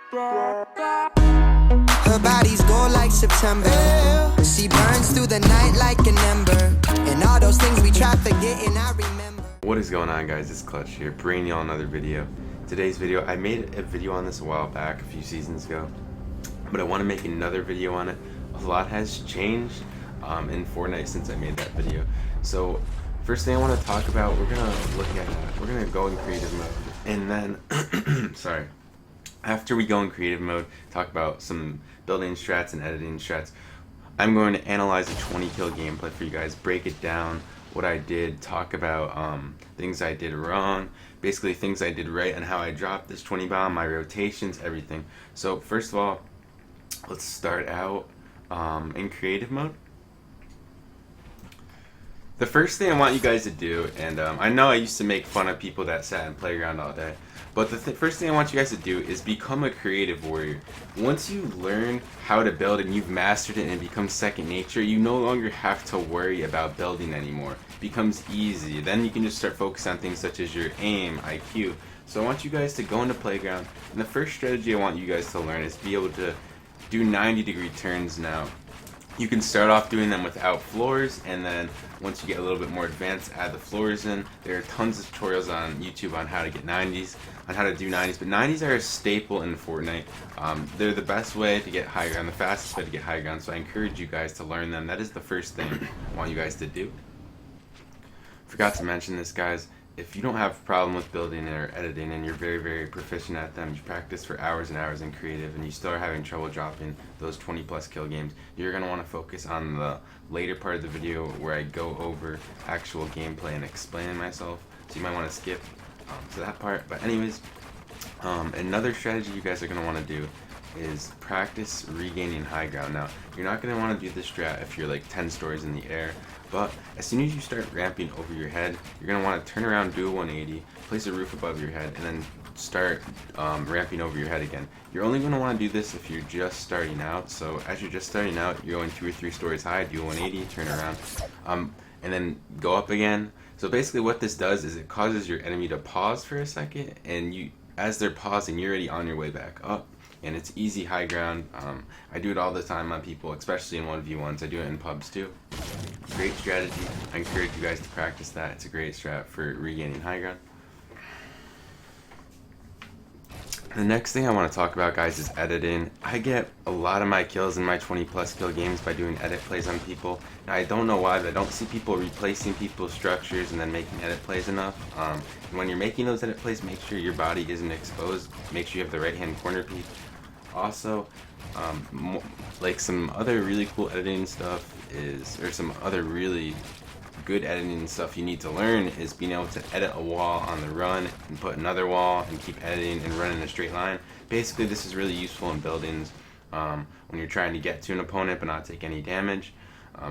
Her body's gold like September. She burns through the night like an ember. And all those things we try forgetting, I remember. What is going on, guys? It's Clutch here, bringing y'all another video. Today's video, I made a video on this a while back, a few seasons ago, but I want to make another video on it. A lot has changed in Fortnite since I made that video. So first thing I want to talk about, we're gonna go in creative mode, and then after we go in creative mode, talk about some building strats and editing strats. I'm going to analyze a 20 kill gameplay for you guys, break it down, what I did, talk about things I did wrong, basically things I did right, and how I dropped this 20 bomb, my rotations, everything. So first of all, let's start out in creative mode. The first thing I want you guys to do, and I know I used to make fun of people that sat in playground all day, but the first thing I want you guys to do is become a creative warrior. Once you learn how to build and you've mastered it and it becomes second nature, you no longer have to worry about building anymore. It becomes easy. Then you can just start focusing on things such as your aim, IQ. So I want you guys to go into playground, and the first strategy I want you guys to learn is be able to do 90-degree turns now. You can start off doing them without floors, and then once you get a little bit more advanced, add the floors in. There are tons of tutorials on YouTube on how to get 90s, on how to do 90s, but 90s are a staple in Fortnite. They're the best way to get high ground, the fastest way to get high ground, so I encourage you guys to learn them. That is the first thing I want you guys to do. Forgot to mention this, guys. If you don't have a problem with building or editing and you're very, very proficient at them, you practice for hours and hours in creative, and you still are having trouble dropping those 20+ kill games, you're going to want to focus on the later part of the video where I go over actual gameplay and explaining myself. So you might want to skip to that part. But anyways, another strategy you guys are going to want to do is practice regaining high ground. Now, you're not going to want to do this strat if you're like 10 stories in the air, but as soon as you start ramping over your head, you're going to want to turn around, do a 180, place a roof above your head, and then start ramping over your head again. You're only going to want to do this if you're just starting out. So as you're just starting out, you're going 2 or 3 stories high, do a 180, turn around, and then go up again. So basically what this does is it causes your enemy to pause for a second, and you, as they're pausing, you're already on your way back up. And it's easy high ground. I do it all the time on people, especially in 1v1s. I do it in pubs too. Great strategy. I encourage you guys to practice that. It's a great strat for regaining high ground. The next thing I want to talk about, guys, is editing. I get a lot of my kills in my 20+ kill games by doing edit plays on people. Now, I don't know why, but I don't see people replacing people's structures and then making edit plays enough. And when you're making those edit plays, make sure your body isn't exposed. Make sure you have the right-hand corner peek. Also, like some other really cool editing stuff is, or some other really good editing stuff you need to learn is being able to edit a wall on the run and put another wall and keep editing and run in a straight line. Basically, this is really useful in buildings when you're trying to get to an opponent but not take any damage.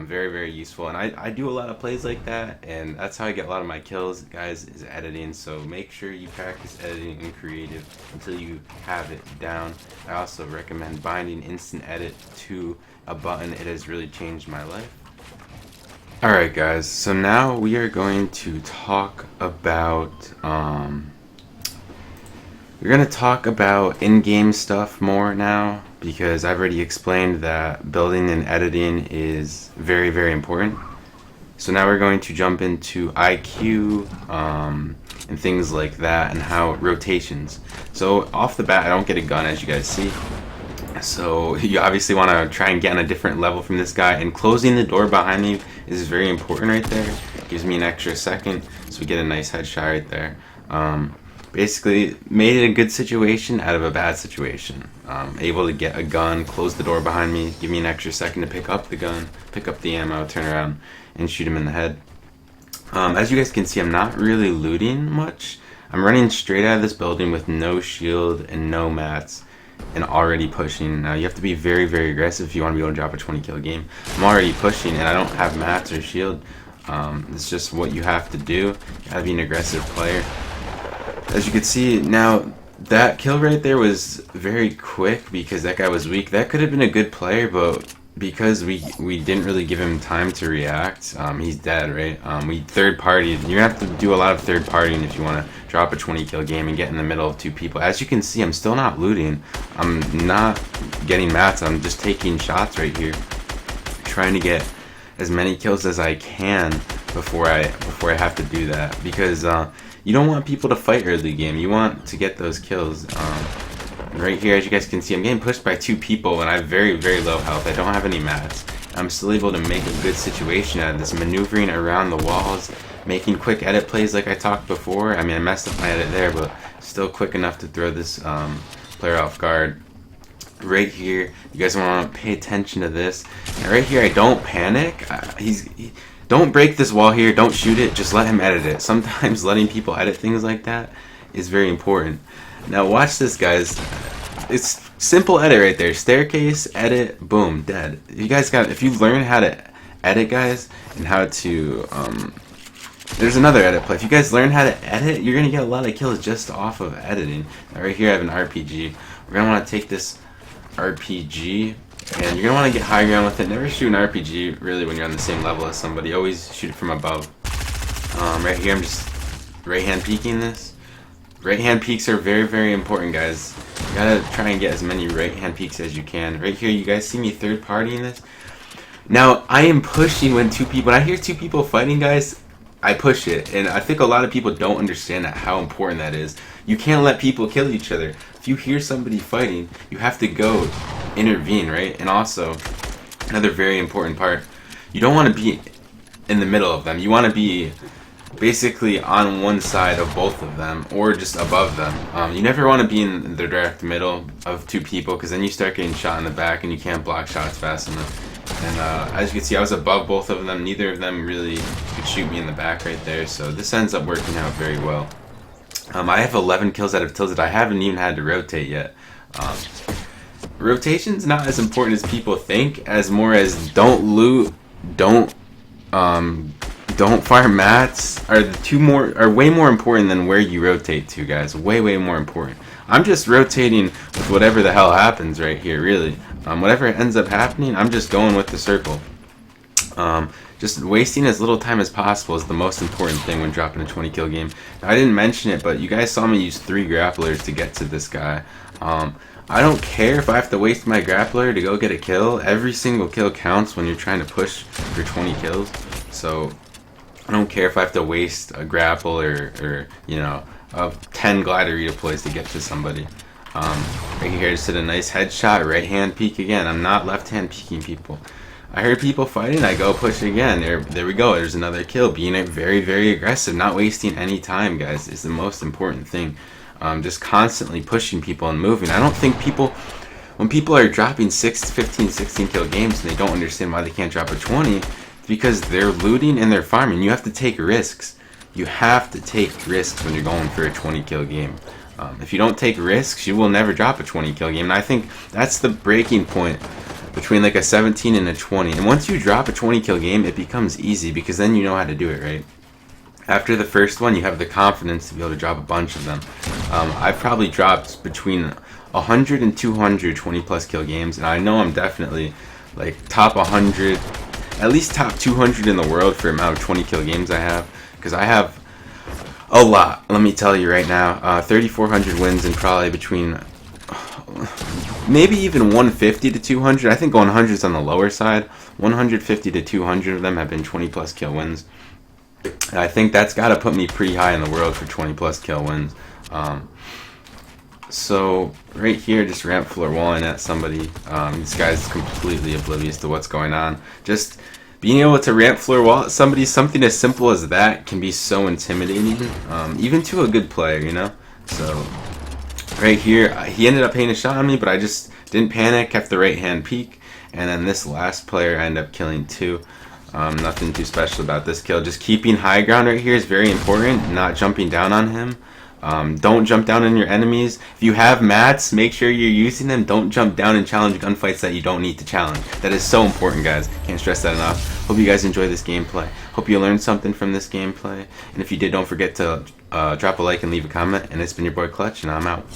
Very, very useful, and I do a lot of plays like that, and that's how I get a lot of my kills, guys, is editing. So make sure you practice editing in creative until you have it down. I also recommend binding instant edit to a button. It has really changed my life. Alright, guys, so now we are going to talk about in-game stuff more now, because I've already explained that building and editing is very, very important. So now we're going to jump into IQ and things like that, and how rotations. So off the bat, I don't get a gun, as you guys see. So you obviously want to try and get on a different level from this guy, and closing the door behind me is very important right there. It gives me an extra second, so we get a nice headshot right there. Basically made it a good situation out of a bad situation. Able to get a gun, close the door behind me, give me an extra second to pick up the gun, pick up the ammo, turn around, and shoot him in the head. As you guys can see, I'm not really looting much. I'm running straight out of this building with no shield and no mats, and already pushing. Now you have to be very, very aggressive if you want to be able to drop a 20 kill game. I'm already pushing, and I don't have mats or shield. It's just what you have to do. You gotta be an aggressive player. As you can see, now that kill right there was very quick because that guy was weak. That could have been a good player, but because we didn't really give him time to react, he's dead, right? We third partied. You're gonna have to do a lot of third partying if you want to drop a 20 kill game and get in the middle of two people. As you can see, I'm still not looting. I'm not getting mats. I'm just taking shots right here, trying to get as many kills as I can before I have to do that, because you don't want people to fight early game. You want to get those kills. Right here, as you guys can see, I'm getting pushed by two people and I have very, very low health. I don't have any mats. I'm still able to make a good situation out of this, maneuvering around the walls, making quick edit plays like I talked before. I mean, I messed up my edit there, but still quick enough to throw this player off guard. Right here, you guys want to pay attention to this. And right here, I don't panic. Don't break this wall here. Don't shoot it. Just let him edit it. Sometimes letting people edit things like that is very important. Now watch this, guys. It's simple edit right there. Staircase, edit, boom, dead. You guys got, if you learn how to edit, guys, and how to there's another edit play. If you guys learn how to edit, you're gonna get a lot of kills just off of editing. Now, right here I have an RPG. We're gonna want to take this RPG and you're gonna want to get high ground with it. Never shoot an RPG really when you're on the same level as somebody. Always shoot it from above. Right here I'm just right hand peeking this. Right hand peeks are very, very important, guys. You gotta try and get as many right hand peeks as you can. Right here, you guys see me third partying this. Now, I am pushing when I hear two people fighting, guys, I push it. And I think a lot of people don't understand how important that is. You can't let people kill each other. If you hear somebody fighting, you have to go intervene, right? And also, another very important part, you don't want to be in the middle of them. You want to be basically on one side of both of them or just above them. You never want to be in the direct middle of two people, because then you start getting shot in the back and you can't block shots fast enough. And as you can see, I was above both of them. Neither of them really could shoot me in the back right there, so this ends up working out very well. I have 11 kills out of tilted. I haven't even had to rotate yet. Rotation's not as important as people think, as more as don't loot, don't fire mats are way more important than where you rotate to, guys. Way, way more important. I'm just rotating with whatever the hell happens right here, really. Whatever ends up happening, I'm just going with the circle. Just wasting as little time as possible is the most important thing when dropping a 20 kill game. Now, I didn't mention it, but you guys saw me use 3 grapplers to get to this guy. I don't care if I have to waste my grappler to go get a kill. Every single kill counts when you're trying to push for 20 kills. So I don't care if I have to waste a grapple or you know, 10 glider redeploys to get to somebody. Right here, just did a nice headshot, right hand peek again. I'm not left hand peeking people. I heard people fighting, I go push again. There we go, there's another kill. Being very, very aggressive, not wasting any time, guys, is the most important thing. Just constantly pushing people and moving. I don't think when people are dropping 15, 16 kill games and they don't understand why they can't drop a 20, it's because they're looting and they're farming. You have to take risks. You have to take risks when you're going for a 20 kill game. If you don't take risks, you will never drop a 20 kill game. And I think that's the breaking point between like a 17 and a 20. And once you drop a 20 kill game, it becomes easy because then you know how to do it, right? After the first one, you have the confidence to be able to drop a bunch of them. I've probably dropped between 100 and 200 20 plus kill games, and I know I'm definitely like top 100, at least top 200 in the world for amount of 20 kill games I have, because I have a lot. Let me tell you right now, 3,400 wins and probably between maybe even 150 to 200. I think 100 is on the lower side. 150 to 200 of them have been 20 plus kill wins. I think that's got to put me pretty high in the world for 20 plus kill wins. So right here, just ramp floor walling at somebody. This guy's completely oblivious to what's going on. Just being able to ramp floor wall at somebody, something as simple as that can be so intimidating, even to a good player, you know. So right here, he ended up hitting a shot on me, but I just didn't panic, kept the right hand peek, and then this last player I ended up killing too. Nothing too special about this kill. Just keeping high ground right here is very important, not jumping down on him. Don't jump down on your enemies. If you have mats, make sure you're using them. Don't jump down and challenge gunfights that you don't need to challenge. That is so important, guys. Can't stress that enough. Hope you guys enjoy this gameplay. Hope you learned something from this gameplay. And if you did, don't forget to drop a like and leave a comment. And it's been your boy Clutch, and I'm out.